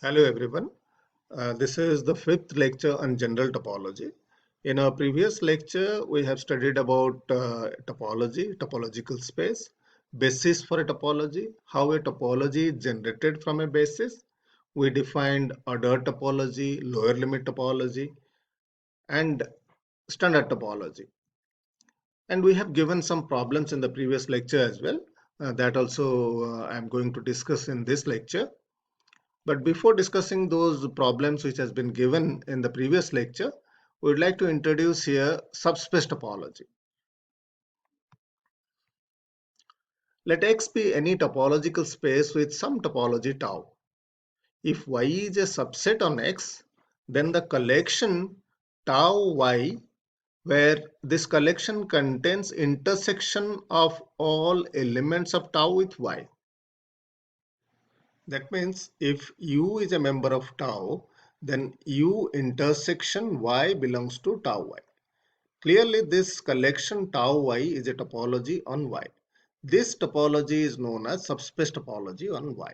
Hello everyone. This is the fifth lecture on general topology. In our previous lecture, we have studied about topology, topological space, basis for a topology, how a topology is generated from a basis. We defined order topology, lower limit topology, and standard topology. And we have given some problems in the previous lecture as well. That also I am going to discuss in this lecture. But before discussing those problems which has been given in the previous lecture, we would like to introduce here subspace topology. Let X be any topological space with some topology tau. If Y is a subset on X, then the collection tau Y, where this collection contains intersection of all elements of tau with Y. That means if U is a member of tau, then U intersection Y belongs to tau Y. Clearly, this collection tau Y is a topology on Y. This topology is known as subspace topology on Y.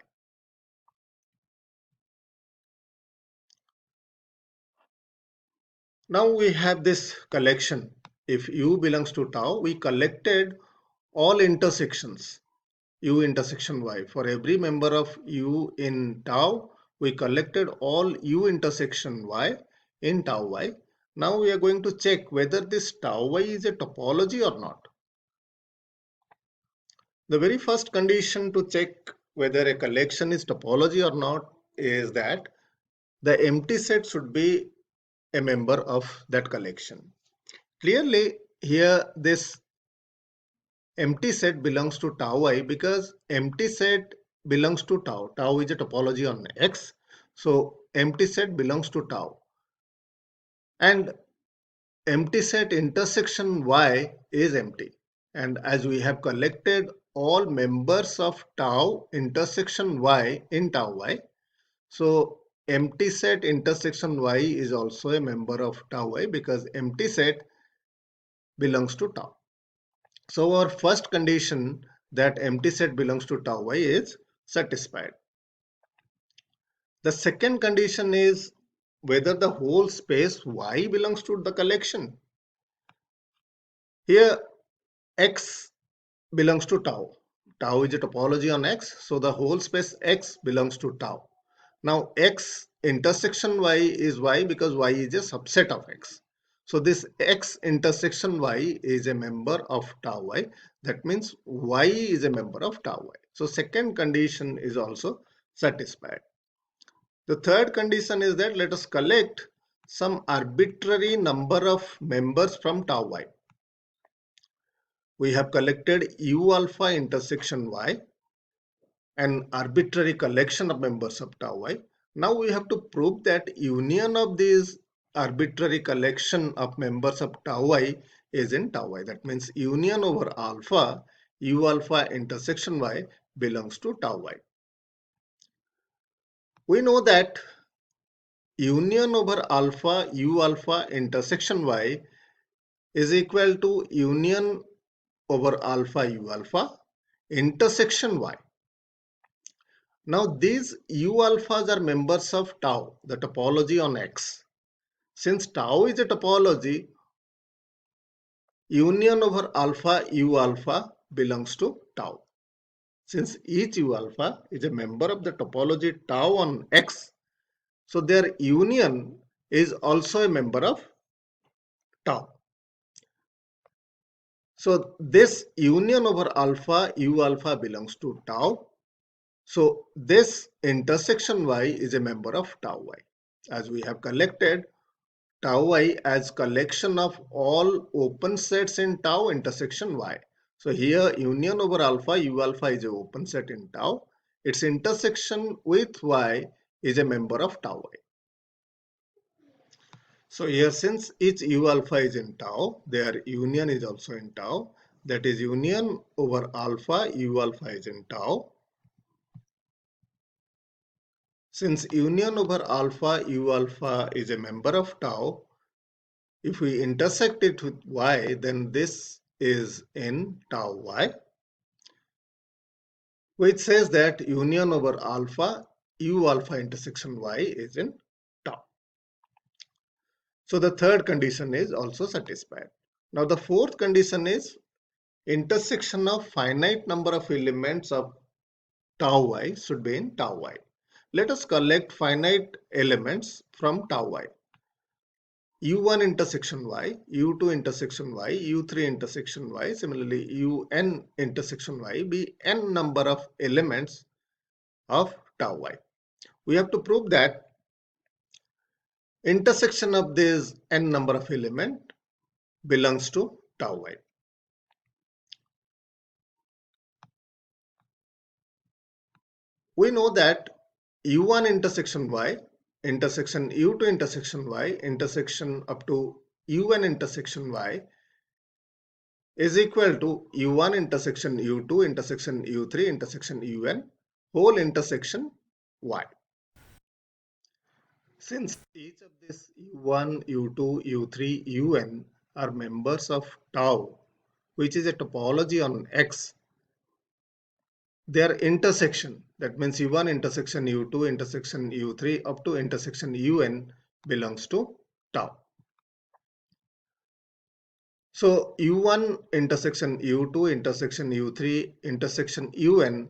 Now we have this collection. If U belongs to tau, we collected all intersections U intersection Y. For every member of U in tau, we collected all U intersection Y in tau Y. Now we are going to check whether this tau Y is a topology or not. The very first condition to check whether a collection is topology or not is that the empty set should be a member of that collection. Clearly, here this empty set belongs to tau I because empty set belongs to tau. Tau is a topology on X. So empty set belongs to tau. And empty set intersection Y is empty. And as we have collected all members of tau intersection Y in tau Y, so empty set intersection Y is also a member of tau Y because empty set belongs to tau. So our first condition that empty set belongs to tau Y is satisfied. The second condition is whether the whole space Y belongs to the collection. Here X belongs to tau. Tau is a topology on X, so the whole space X belongs to tau. Now X intersection Y is Y because Y is a subset of X. So this X intersection Y is a member of tau Y. That means Y is a member of tau Y. So second condition is also satisfied. The third condition is that let us collect some arbitrary number of members from tau Y. We have collected U alpha intersection Y, an arbitrary collection of members of tau Y. Now we have to prove that union of these arbitrary collection of members of tau Y is in tau Y. That means union over alpha, U alpha intersection Y belongs to tau Y. We know that union over alpha, U alpha intersection Y is equal to union over alpha, U alpha intersection Y. Now these U alphas are members of tau, the topology on X. Since tau is a topology, union over alpha U alpha belongs to tau. Since each U alpha is a member of the topology tau on X, so their union is also a member of tau. So this union over alpha U alpha belongs to tau. So this intersection Y is a member of tau Y. As we have collected tau Y as collection of all open sets in tau intersection Y. So here union over alpha U alpha is an open set in tau. Its intersection with Y is a member of tau Y. So here since each U alpha is in tau, their union is also in tau. That is union over alpha U alpha is in tau. Since union over alpha U alpha is a member of tau, if we intersect it with Y, then this is in tau Y, which says that union over alpha U alpha intersection Y is in tau. So the third condition is also satisfied. Now the fourth condition is intersection of finite number of elements of tau y should be in tau y. Let us collect finite elements from tau y. U1 intersection y, U2 intersection y, U3 intersection y, similarly Un intersection y be n number of elements of tau y. We have to prove that intersection of this n number of element belongs to tau y. We know that U1 intersection y, intersection U2 intersection y, intersection up to Un intersection y is equal to U1 intersection U2 intersection U3 intersection Un whole intersection y. Since each of these U1, U2, U3, Un are members of tau, which is a topology on X, their intersection, that means U1 intersection U2 intersection U3 up to intersection Un belongs to tau. So U1 intersection U2 intersection U3 intersection Un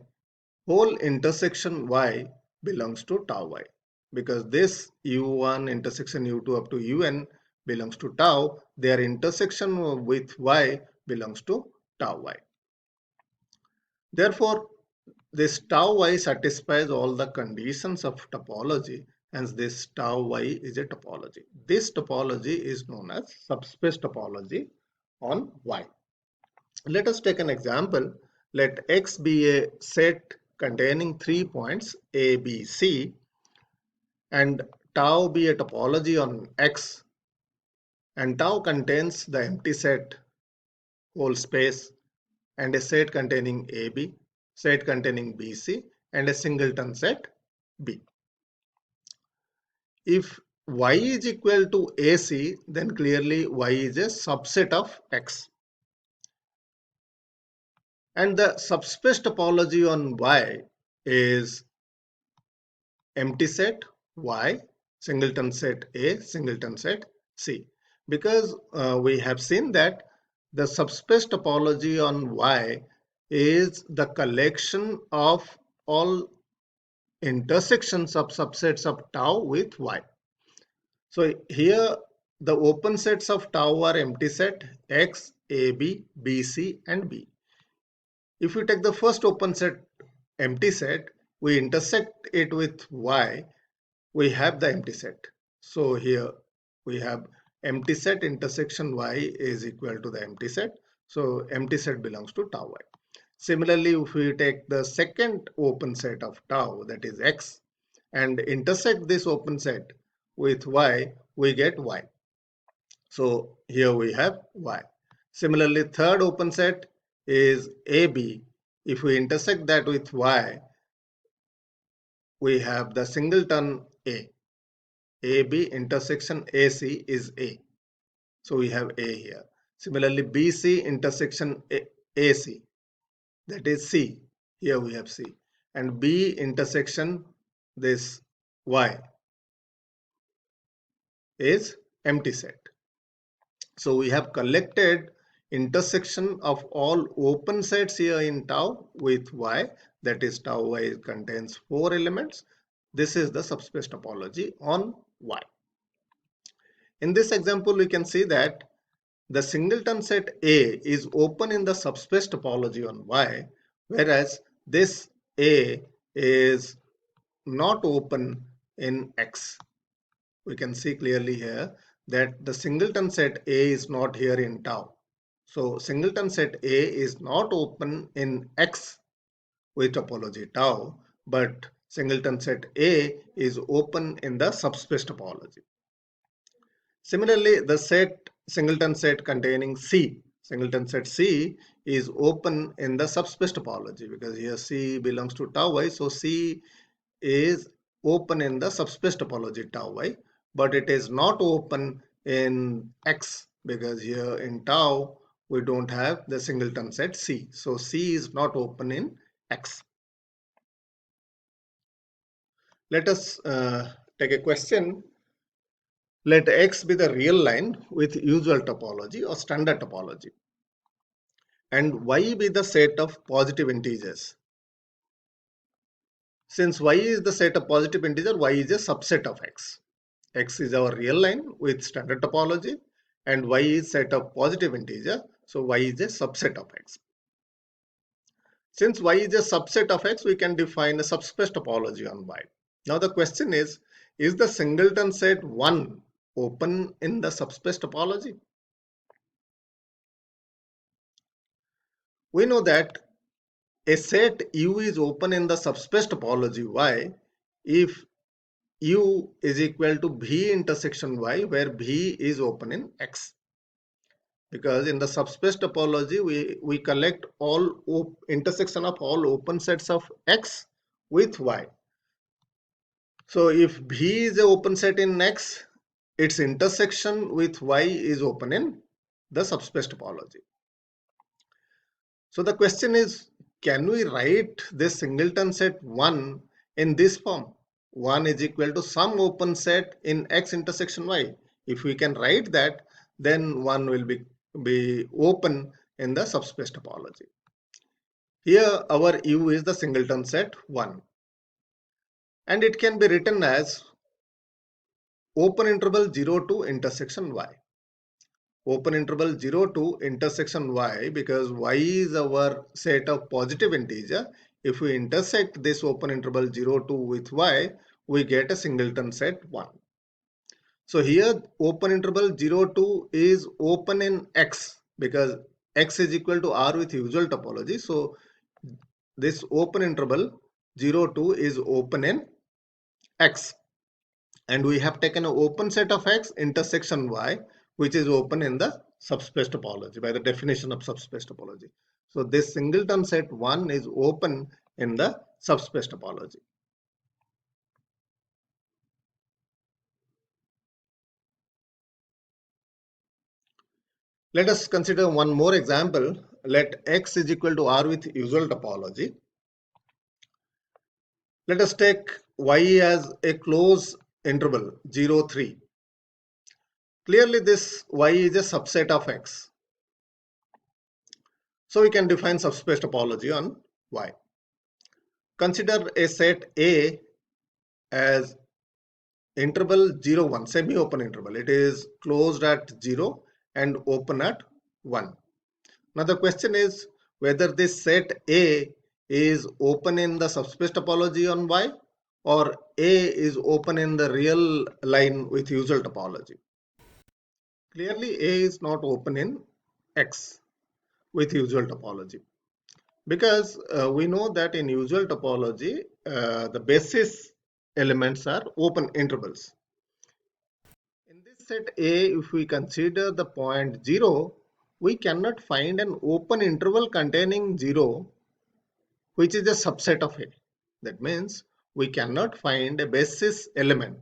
whole intersection Y belongs to tau Y, because this U1 intersection U2 up to Un belongs to tau, their intersection with Y belongs to tau Y. Therefore, this tau y satisfies all the conditions of topology, hence this tau y is a topology. This topology is known as subspace topology on Y. Let us take an example. Let X be a set containing 3 points A, B, C, and tau be a topology on X, and tau contains the empty set whole space and a set containing AB, set containing BC, and a singleton set B. If Y is equal to AC, then clearly Y is a subset of X. And the subspace topology on Y is empty set Y, singleton set A, singleton set C. Because we have seen that the subspace topology on Y is the collection of all intersections of subsets of tau with Y. So here the open sets of tau are empty set X, AB, BC and B. If we take the first open set empty set, we intersect it with Y, we have the empty set. So here we have empty set intersection Y is equal to the empty set. So empty set belongs to tau Y. Similarly, if we take the second open set of tau, that is X, and intersect this open set with Y, we get Y. So here we have Y. Similarly, third open set is AB. If we intersect that with Y, we have the singleton A. AB intersection AC is A. So we have A here. Similarly, BC intersection AC, that is C. Here we have C. And B intersection this Y is empty set. So we have collected intersection of all open sets here in tau with Y, that is tau Y contains 4 elements. This is the subspace topology on Y. In this example, we can see that the singleton set A is open in the subspace topology on Y, whereas this A is not open in X. We can see clearly here that the singleton set A is not here in tau. So singleton set A is not open in X with topology tau, but singleton set A is open in the subspace topology. Similarly, the singleton set containing C, singleton set C is open in the subspace topology, because here C belongs to tau Y, so C is open in the subspace topology tau Y, but it is not open in X, because here in tau we don't have the singleton set C, so C is not open in X. Let us take a question. Let X be the real line with usual topology or standard topology, and Y be the set of positive integers. Since Y is the set of positive integer, Y is a subset of X. X is our real line with standard topology, and Y is set of positive integer, so Y is a subset of X. Since Y is a subset of X, we can define a subspace topology on Y. Now the question is the singleton set 1 open in the subspace topology? We know that a set U is open in the subspace topology Y if U is equal to V intersection Y, where V is open in X. Because in the subspace topology, we collect all intersection of all open sets of X with Y. So if V is an open set in X, its intersection with Y is open in the subspace topology. So the question is, can we write this singleton set 1 in this form? 1 is equal to some open set in X intersection Y. If we can write that, then 1 will be open in the subspace topology. Here our U is the singleton set 1. And it can be written as open interval 0 to intersection Y. Open interval 0 to intersection Y, because Y is our set of positive integer. If we intersect this open interval 0 to with Y, we get a singleton set 1. So here open interval 0 to is open in X, because X is equal to R with usual topology. So this open interval 0 to is open in X. And we have taken an open set of X intersection Y, which is open in the subspace topology by the definition of subspace topology. So this singleton set 1 is open in the subspace topology. Let us consider one more example. Let X is equal to R with usual topology. Let us take Y as a closed interval 0, 3. Clearly this Y is a subset of X. So we can define subspace topology on Y. Consider a set A as interval 0, 1, semi-open interval. It is closed at 0 and open at 1. Now the question is whether this set A is open in the subspace topology on Y, or A is open in the real line with usual topology. Clearly A is not open in X with usual topology, because we know that in usual topology the basis elements are open intervals. In this set A, if we consider the point 0, we cannot find an open interval containing 0 which is a subset of A. That means we cannot find a basis element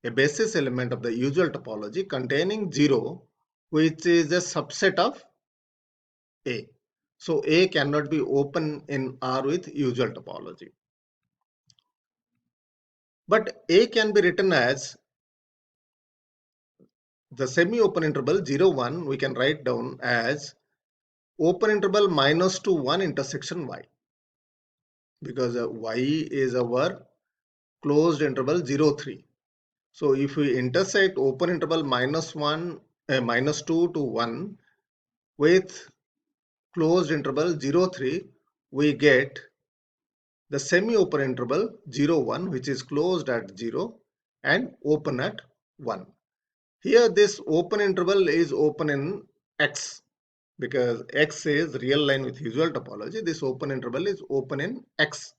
of the usual topology containing 0 which is a subset of A. So A cannot be open in R with usual topology. But A can be written as the semi-open interval 0, 1, we can write down as open interval -2, 1 intersection Y, because Y is our closed interval 0, 3. So if we intersect open interval -2 to 1 with closed interval 0, 3, we get the semi-open interval 0, 1, which is closed at 0 and open at 1. Here this open interval is open in X, because X is real line with usual topology. This open interval is open in X.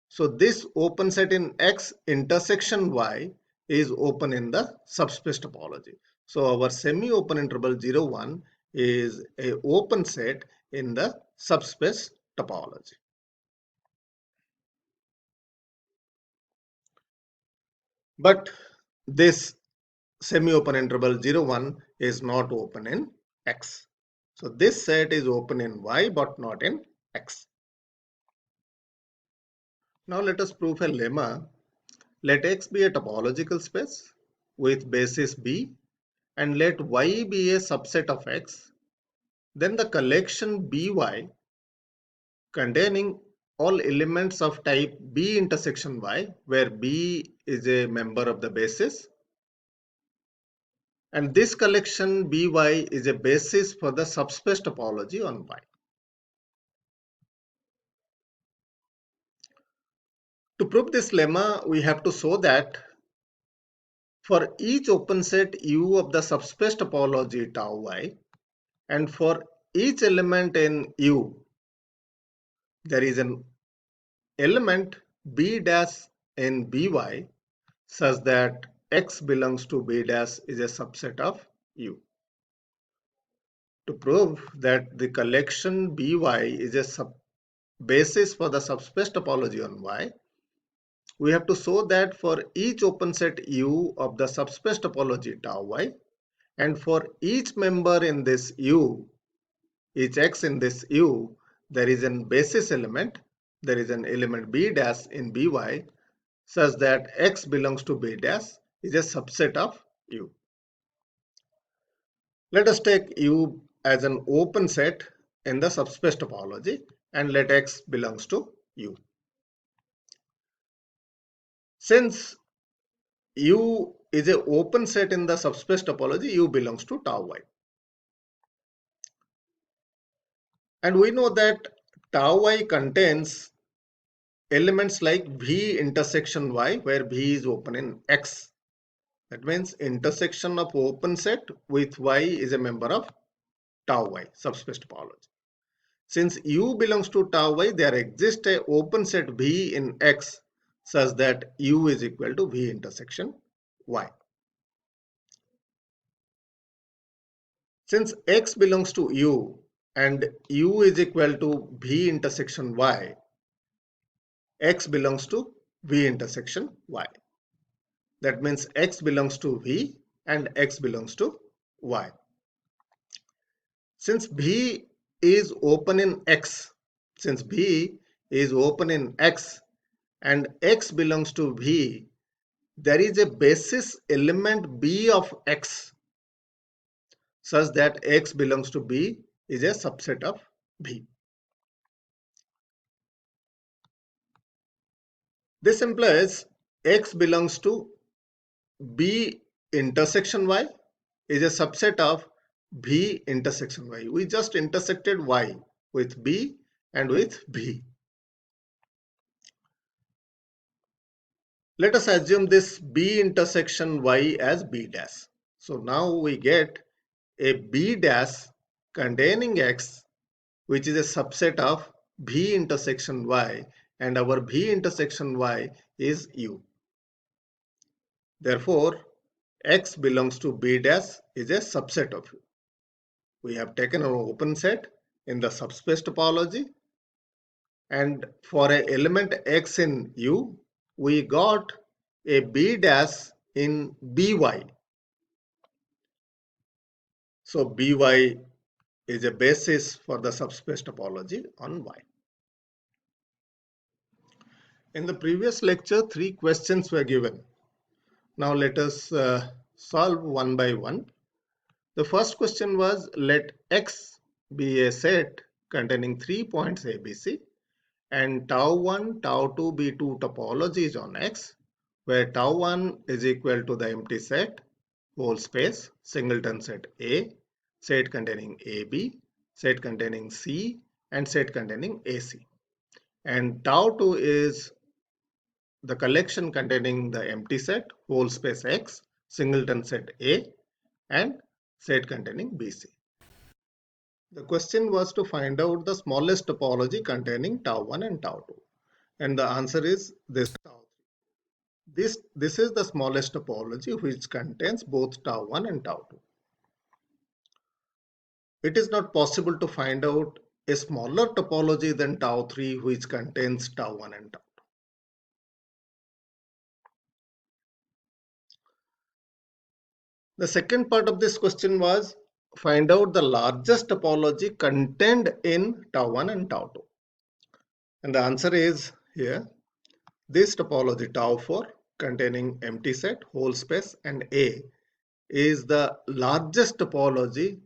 So this open set in X intersection Y is open in the subspace topology. So our semi-open interval 0, 1 is a open set in the subspace topology. But this semi-open interval 0, 1 is not open in X. So this set is open in Y but not in X. Now let us prove a lemma. Let X be a topological space with basis B and let Y be a subset of X. Then the collection BY containing all elements of type B intersection Y, where B is a member of the basis, and this collection BY is a basis for the subspace topology on Y. To prove this lemma, we have to show that for each open set U of the subspace topology tau Y, and for each element in U, there is an element B dash in By such that X belongs to B dash is a subset of U. To prove that the collection By is a basis for the subspace topology on Y, we have to show that for each open set U of the subspace topology tau Y, and for each member in this U, each X in this U, there is an basis element, there is an element B dash in By such that X belongs to B dash is a subset of U. Let us take U as an open set in the subspace topology and let X belongs to U. Since U is an open set in the subspace topology, U belongs to tau Y. And we know that tau Y contains elements like V intersection Y, where V is open in X. That means intersection of open set with Y is a member of tau Y subspace topology. Since U belongs to tau Y, there exists a open set V in X such that U is equal to V intersection Y. Since X belongs to U and U is equal to V intersection Y, X belongs to V intersection Y. That means X belongs to V and X belongs to Y. Since V is open in X, and X belongs to V, there is a basis element B of X such that X belongs to B is a subset of V. This implies X belongs to B intersection Y is a subset of V intersection Y. We just intersected Y with B and with V. Let us assume this B intersection Y as B dash. So now we get a B dash containing X, which is a subset of V intersection Y, and our V intersection Y is U. Therefore, X belongs to B dash is a subset of U. We have taken an open set in the subspace topology, and for an element X in U, we got a B dash in By. So By is a basis for the subspace topology on Y. In the previous lecture, 3 questions were given. Now let us solve one by one. The first question was, let X be a set containing 3 points ABC and tau1, tau2 be 2 topologies on X, where tau1 is equal to the empty set, whole space, singleton set A, set containing AB, set containing C, and set containing AC. And tau2 is the collection containing the empty set, whole space X, singleton set A, and set containing BC. The question was to find out the smallest topology containing tau1 and tau2. And the answer is this tau3. This is the smallest topology which contains both tau1 and tau2. It is not possible to find out a smaller topology than tau3 which contains tau1 and tau2. The second part of this question was find out the largest topology contained in tau1 and tau2. And the answer is here. This topology tau 4 containing empty set, whole space and A is the largest topology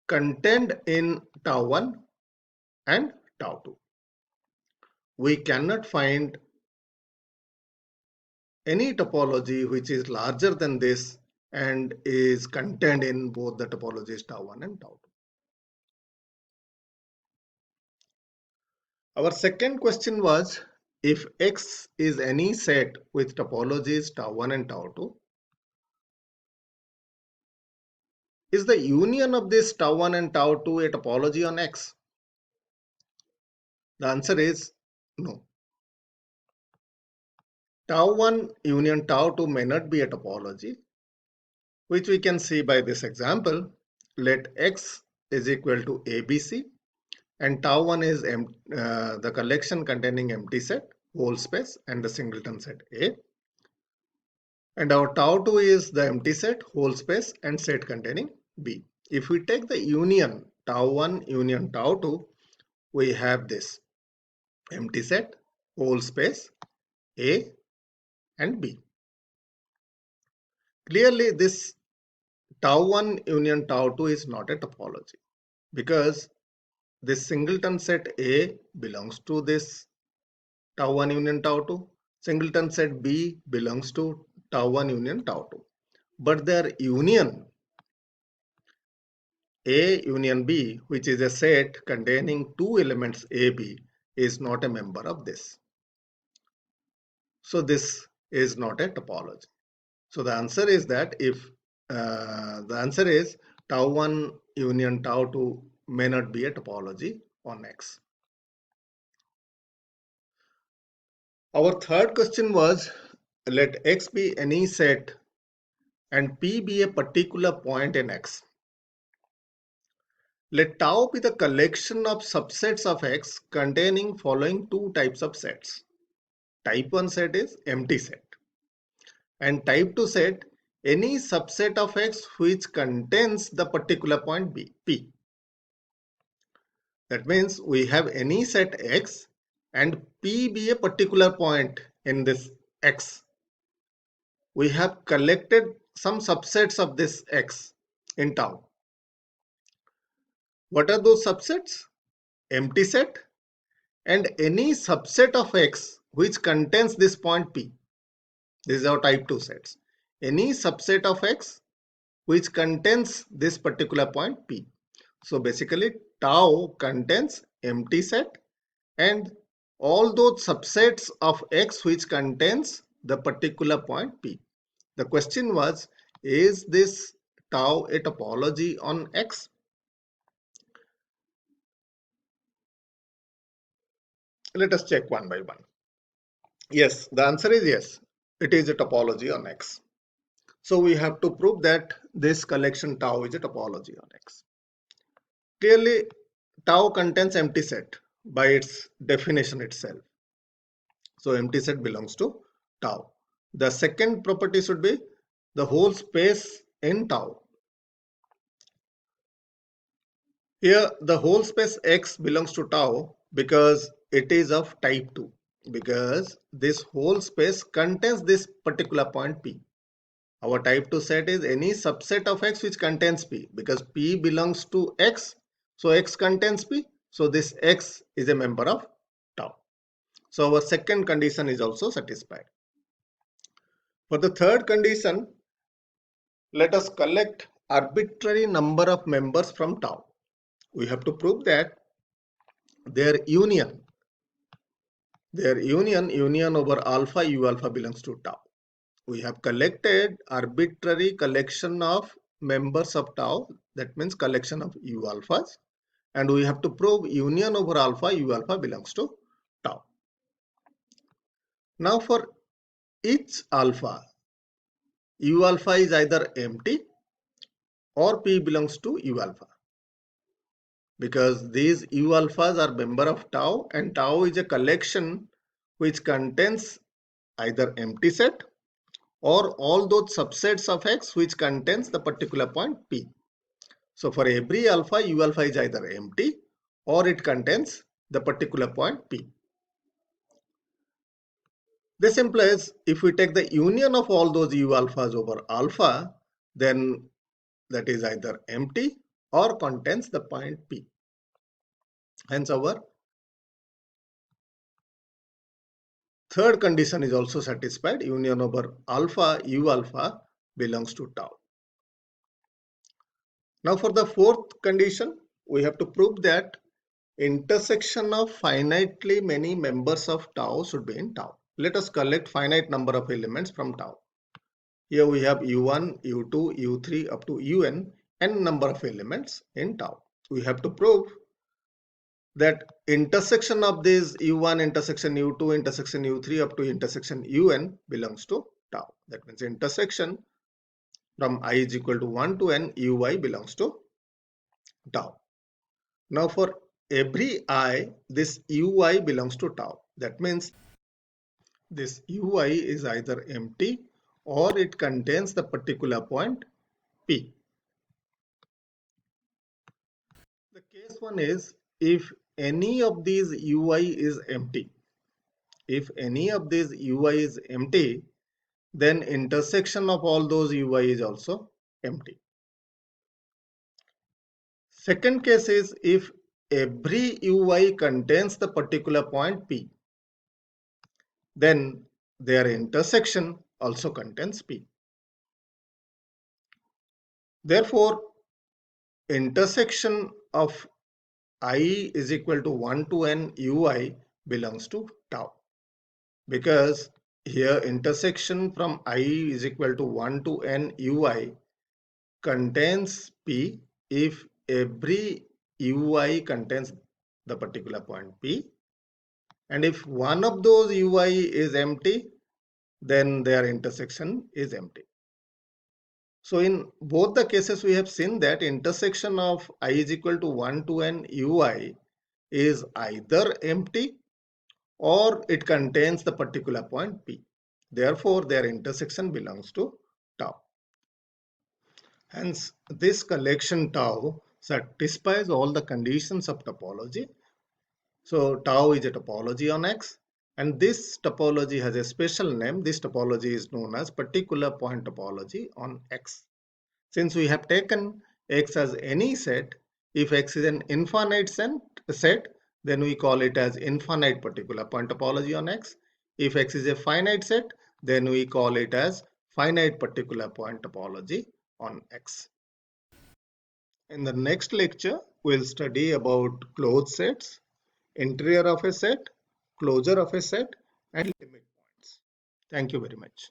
contained in tau 1 and tau 2. We cannot find any topology which is larger than this and is contained in both the topologies tau 1 and tau 2. Our second question was, if X is any set with topologies tau 1 and tau 2, is the union of this tau 1 and tau 2 a topology on X? The answer is no. Tau 1 union tau 2 may not be a topology, which we can see by this example. Let X is equal to ABC and tau 1 is the collection containing empty set, whole space and the singleton set A. And our tau 2 is the empty set, whole space and set containing B. If we take the union tau 1 union tau 2, we have this empty set, whole space, A and B. Clearly this tau 1 union tau 2 is not a topology because this singleton set A belongs to this tau 1 union tau 2. Singleton set B belongs to tau 1 union tau 2. But their union A union B, which is a set containing two elements AB, is not a member of this. So this is not a topology. So the answer is that if the answer is tau 1 union tau 2 may not be a topology on X. Our third question was, let X be any set and P be a particular point in X. Let tau be the collection of subsets of X containing following two types of sets. Type 1 set is empty set and type 2 set any subset of X which contains the particular point P. That means we have any set X and P be a particular point in this X. We have collected some subsets of this X in tau. What are those subsets? Empty set and any subset of X which contains this point P. This is our type 2 sets. Any subset of X which contains this particular point P. So basically tau contains empty set and all those subsets of X which contains the particular point P. The question was, is this tau a topology on X? Let us check one by one. Yes, the answer is yes. It is a topology on X. So we have to prove that this collection tau is a topology on X. Clearly, tau contains empty set by its definition itself. So empty set belongs to tau. The second property should be the whole space in tau. Here the whole space X belongs to tau because it is of type 2, because this whole space contains this particular point P. Our type 2 set is any subset of X which contains P, because P belongs to X, so X contains P, so this X is a member of tau. So our second condition is also satisfied. For the third condition, let us collect arbitrary number of members from tau. We have to prove that their union over alpha U alpha belongs to tau. We have collected arbitrary collection of members of tau, that means collection of U alphas, and we have to prove union over alpha U alpha belongs to tau. Now for each alpha, U alpha is either empty or P belongs to U alpha, because these U alphas are member of tau and tau is a collection which contains either empty set or all those subsets of X which contains the particular point P. So for every alpha, U alpha is either empty or it contains the particular point P. This implies if we take the union of all those U alphas over alpha, then that is either empty or contains the point P. Hence our third condition is also satisfied. Union over alpha, U alpha belongs to tau. Now for the fourth condition, we have to prove that intersection of finitely many members of tau should be in tau. Let us collect finite number of elements from tau. Here we have U1, U2, U3 up to UN, n number of elements in tau. We have to prove that intersection of these U1 intersection U2 intersection U3 up to intersection UN belongs to tau. That means intersection from I is equal to 1 to n Ui belongs to tau. Now for every I, this Ui belongs to tau. That means this Ui is either empty or it contains the particular point P. The case one is if any of these Ui is empty. If any of these Ui is empty, then intersection of all those Ui is also empty. Second case is if every Ui contains the particular point P, then their intersection also contains P. Therefore, intersection of I is equal to 1 to n Ui belongs to tau, because here intersection from I is equal to 1 to n Ui contains P if every Ui contains the particular point P, and if one of those Ui is empty, then their intersection is empty. So in both the cases we have seen that intersection of I is equal to 1 to n Ui is either empty or it contains the particular point P. Therefore, their intersection belongs to tau. Hence, this collection tau satisfies all the conditions of topology. So, tau is a topology on X, and this topology has a special name. This topology is known as particular point topology on X. Since we have taken X as any set, if X is an infinite set, then we call it as infinite particular point topology on X. If X is a finite set, then we call it as finite particular point topology on X. In the next lecture, we'll study about closed sets, interior of a set, closure of a set, and limit points. Thank you very much.